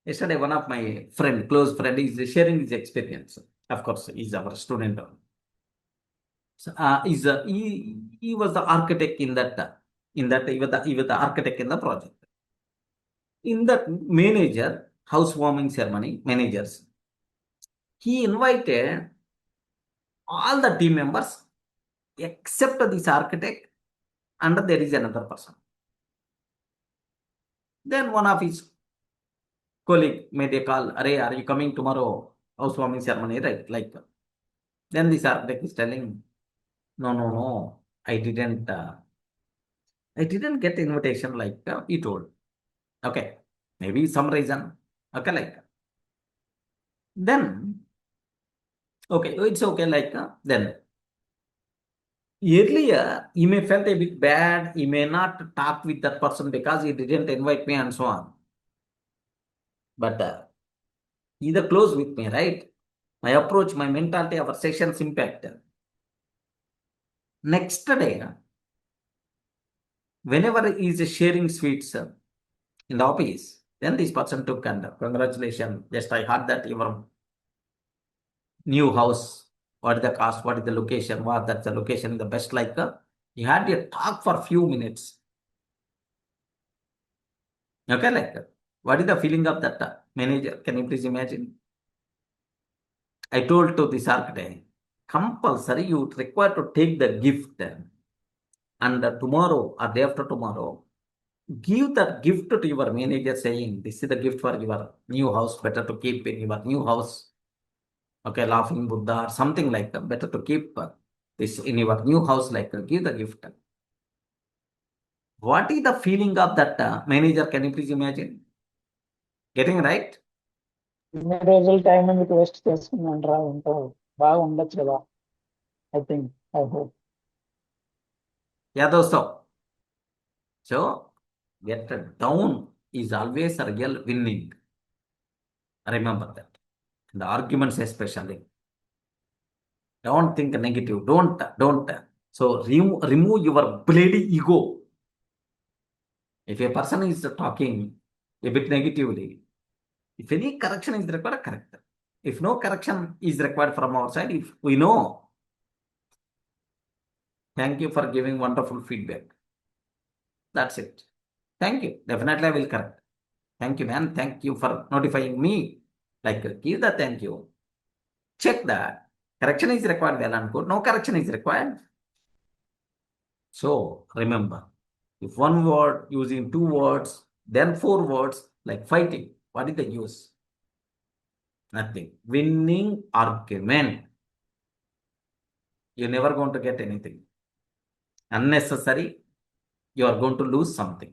Yesterday, one of my close friend, is sharing his experience. Of course, he's our student. So, he was the architect he was the architect in the project. In that housewarming ceremony, managers, he invited all the team members except this architect, and there is another person. Then one of his colleague made a call, "Arey, are you coming tomorrow? Housewarming ceremony, right?" Like, then this architect is telling, "No, no, no, I didn't get invitation like he told." Okay, maybe some reason. Okay, like then. Okay, it's okay. Like then earlier, he may felt a bit bad. He may not talk with that person because he didn't invite me and so on. But he's close with me, right? My approach, my mentality, our sessions impact. Next day, whenever he is sharing sweets in the office, then this person took and congratulations. Just I heard that your new house, what is the cost, what is the location, what that's the location, the best like he had a talk for few minutes. Okay, like what is the feeling of that manager? Can you please imagine? I told to this architect, compulsory you require to take the gift and tomorrow or day after tomorrow, give that gift to your manager saying, this is the gift for your new house, better to keep in your new house. Okay, laughing Buddha or something like that, better to keep this in your new house, like give the gift. What is the feeling of that manager? Can you please imagine? Getting right? ఇన్ని రోజుల time మీకు waste చేసుకున్నాను రా ఎంతో బాగా ఉండొచ్చు కదా I hope Yeah, dosto. So, get down is always a real winning. Remember that. In the arguments especially. Don't think negative. Don't. So, remove your bloody ego. If a person is talking a bit negatively, if any correction is required, correct. If no correction is required from our side, if we know, thank you for giving wonderful feedback. That's it. Thank you. Definitely I will correct. Thank you, man. Thank you for notifying me. Like, give the thank you. Check that. Correction is required, well and good. No correction is required. So, remember, if one word using two words, then four words, like fighting, what is the use? Nothing. Winning argument. You're never going to get anything. Unnecessary, you are going to lose something.